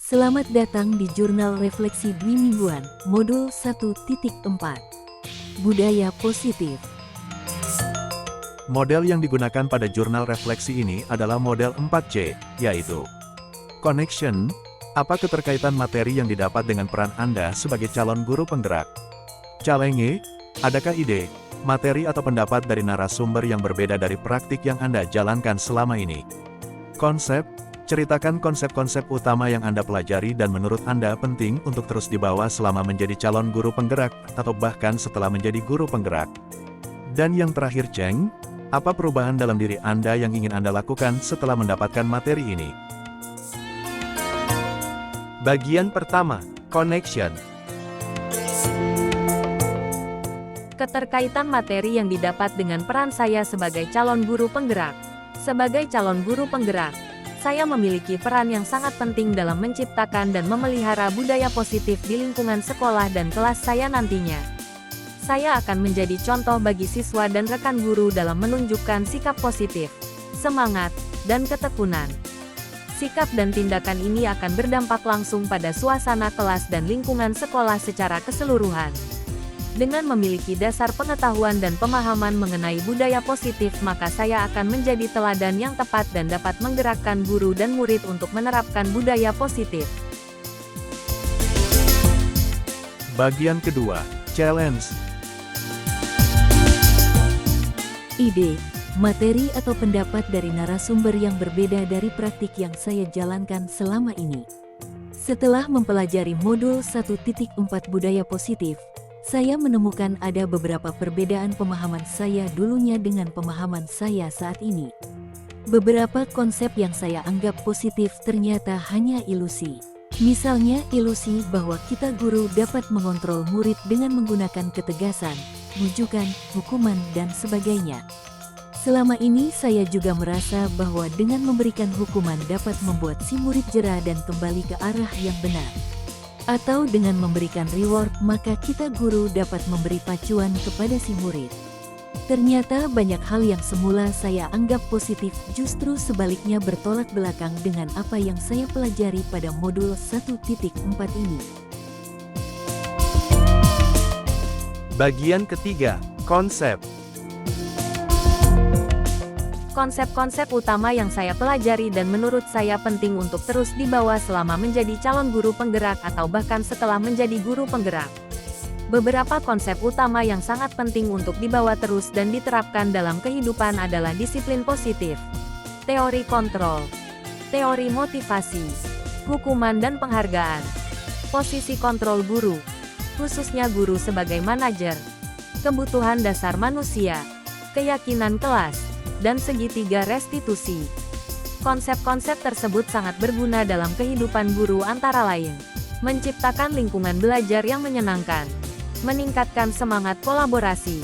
Selamat datang di Jurnal Refleksi Dwi Mingguan, Modul 1.4. Budaya Positif. Model yang digunakan pada jurnal refleksi ini adalah model 4C, yaitu Connection. Apa keterkaitan materi yang didapat dengan peran Anda sebagai calon guru penggerak? Challenge. Adakah ide, materi atau pendapat dari narasumber yang berbeda dari praktik yang Anda jalankan selama ini? Konsep. Ceritakan konsep-konsep utama yang Anda pelajari dan menurut Anda penting untuk terus dibawa selama menjadi calon guru penggerak, atau bahkan setelah menjadi guru penggerak. Dan yang terakhir, Ceng, apa perubahan dalam diri Anda yang ingin Anda lakukan setelah mendapatkan materi ini? Bagian pertama, Connection. Keterkaitan materi yang didapat dengan peran saya sebagai calon guru penggerak. Sebagai calon guru penggerak, saya memiliki peran yang sangat penting dalam menciptakan dan memelihara budaya positif di lingkungan sekolah dan kelas saya nantinya. Saya akan menjadi contoh bagi siswa dan rekan guru dalam menunjukkan sikap positif, semangat, dan ketekunan. Sikap dan tindakan ini akan berdampak langsung pada suasana kelas dan lingkungan sekolah secara keseluruhan. Dengan memiliki dasar pengetahuan dan pemahaman mengenai budaya positif, maka saya akan menjadi teladan yang tepat dan dapat menggerakkan guru dan murid untuk menerapkan budaya positif. Bagian kedua, Challenge. Ide, materi atau pendapat dari narasumber yang berbeda dari praktik yang saya jalankan selama ini. Setelah mempelajari modul 1.4 Budaya Positif, saya menemukan ada beberapa perbedaan pemahaman saya dulunya dengan pemahaman saya saat ini. Beberapa konsep yang saya anggap positif ternyata hanya ilusi. Misalnya ilusi bahwa kita guru dapat mengontrol murid dengan menggunakan ketegasan, bujukan, hukuman, dan sebagainya. Selama ini saya juga merasa bahwa dengan memberikan hukuman dapat membuat si murid jera dan kembali ke arah yang benar. Atau dengan memberikan reward, maka kita guru dapat memberi pacuan kepada si murid. Ternyata banyak hal yang semula saya anggap positif justru sebaliknya bertolak belakang dengan apa yang saya pelajari pada modul 1.4 ini. Bagian ketiga, Konsep. Konsep-konsep utama yang saya pelajari dan menurut saya penting untuk terus dibawa selama menjadi calon guru penggerak atau bahkan setelah menjadi guru penggerak. Beberapa konsep utama yang sangat penting untuk dibawa terus dan diterapkan dalam kehidupan adalah disiplin positif, teori kontrol, teori motivasi, hukuman dan penghargaan, posisi kontrol guru, khususnya guru sebagai manajer, kebutuhan dasar manusia, keyakinan kelas, dan segitiga restitusi. Konsep-konsep tersebut sangat berguna dalam kehidupan guru antara lain, menciptakan lingkungan belajar yang menyenangkan, meningkatkan semangat kolaborasi,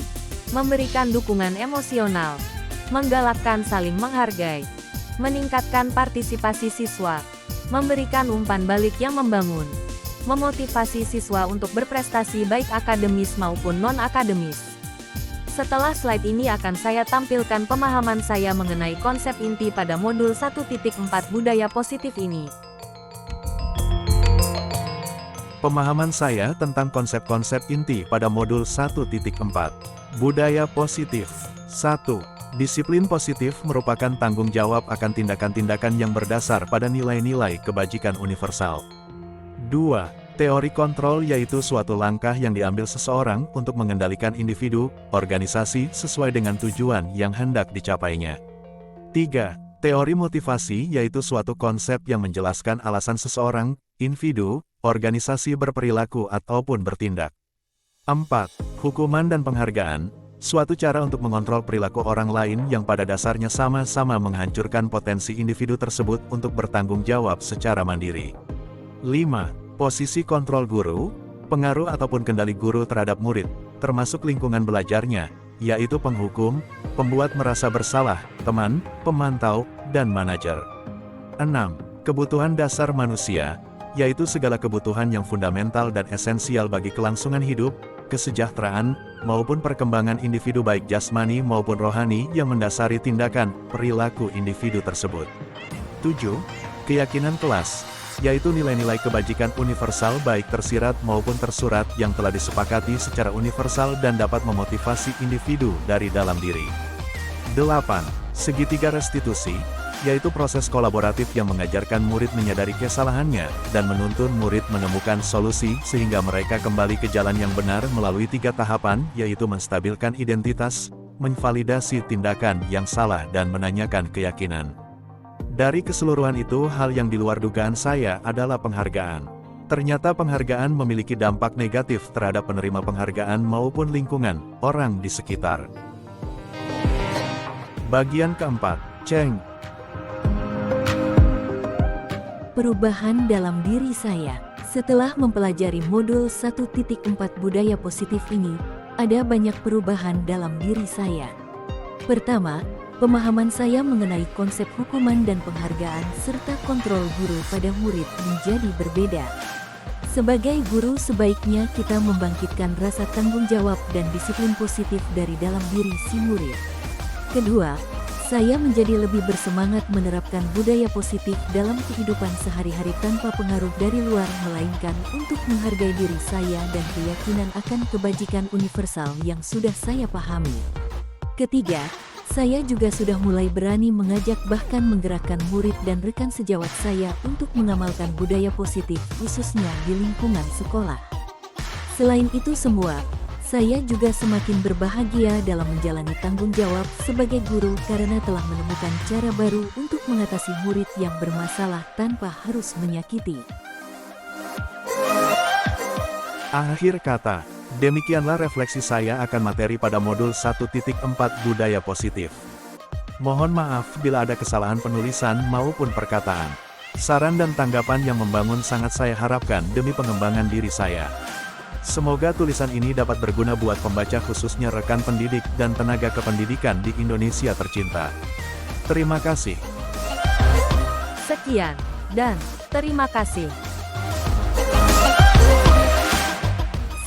memberikan dukungan emosional, menggalakkan saling menghargai, meningkatkan partisipasi siswa, memberikan umpan balik yang membangun, memotivasi siswa untuk berprestasi baik akademis maupun non-akademis. Setelah slide ini akan saya tampilkan pemahaman saya mengenai konsep inti pada modul 1.4 Budaya Positif ini. Pemahaman saya tentang konsep-konsep inti pada modul 1.4 Budaya Positif. 1. Disiplin positif merupakan tanggung jawab akan tindakan-tindakan yang berdasar pada nilai-nilai kebajikan universal. 2. Teori kontrol yaitu suatu langkah yang diambil seseorang untuk mengendalikan individu, organisasi sesuai dengan tujuan yang hendak dicapainya. 3. Teori motivasi yaitu suatu konsep yang menjelaskan alasan seseorang, individu, organisasi berperilaku ataupun bertindak. 4. Hukuman dan penghargaan, suatu cara untuk mengontrol perilaku orang lain yang pada dasarnya sama-sama menghancurkan potensi individu tersebut untuk bertanggung jawab secara mandiri. 5. Posisi kontrol guru, pengaruh ataupun kendali guru terhadap murid, termasuk lingkungan belajarnya, yaitu penghukum, pembuat merasa bersalah, teman, pemantau, dan manajer. 6. Kebutuhan dasar manusia, yaitu segala kebutuhan yang fundamental dan esensial bagi kelangsungan hidup, kesejahteraan, maupun perkembangan individu baik jasmani maupun rohani yang mendasari tindakan, perilaku individu tersebut. 7. Keyakinan kelas, yaitu nilai-nilai kebajikan universal baik tersirat maupun tersurat yang telah disepakati secara universal dan dapat memotivasi individu dari dalam diri. 8. Segitiga restitusi, yaitu proses kolaboratif yang mengajarkan murid menyadari kesalahannya dan menuntun murid menemukan solusi sehingga mereka kembali ke jalan yang benar melalui 3 tahapan, yaitu menstabilkan identitas, menvalidasi tindakan yang salah dan menanyakan keyakinan. Dari keseluruhan itu, hal yang di luar dugaan saya adalah penghargaan. Ternyata penghargaan memiliki dampak negatif terhadap penerima penghargaan maupun lingkungan, orang di sekitar. Bagian keempat, Cheng. Perubahan dalam diri saya. Setelah mempelajari modul 1.4 budaya positif ini, ada banyak perubahan dalam diri saya. Pertama, pemahaman saya mengenai konsep hukuman dan penghargaan serta kontrol guru pada murid menjadi berbeda. Sebagai guru, sebaiknya kita membangkitkan rasa tanggung jawab dan disiplin positif dari dalam diri si murid. Kedua, saya menjadi lebih bersemangat menerapkan budaya positif dalam kehidupan sehari-hari tanpa pengaruh dari luar, melainkan untuk menghargai diri saya dan keyakinan akan kebajikan universal yang sudah saya pahami. Ketiga, saya juga sudah mulai berani mengajak bahkan menggerakkan murid dan rekan sejawat saya untuk mengamalkan budaya positif khususnya di lingkungan sekolah. Selain itu semua, saya juga semakin berbahagia dalam menjalani tanggung jawab sebagai guru karena telah menemukan cara baru untuk mengatasi murid yang bermasalah tanpa harus menyakiti. Akhir kata, demikianlah refleksi saya akan materi pada modul 1.4 budaya positif. Mohon maaf bila ada kesalahan penulisan maupun perkataan. Saran dan tanggapan yang membangun sangat saya harapkan demi pengembangan diri saya. Semoga tulisan ini dapat berguna buat pembaca khususnya rekan pendidik dan tenaga kependidikan di Indonesia tercinta. Terima kasih. Sekian, dan terima kasih.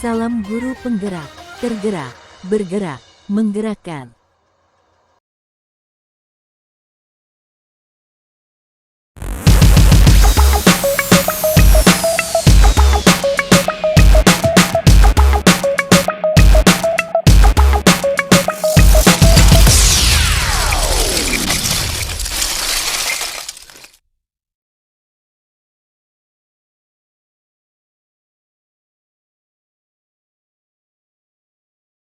Salam guru penggerak, tergerak, bergerak, menggerakkan.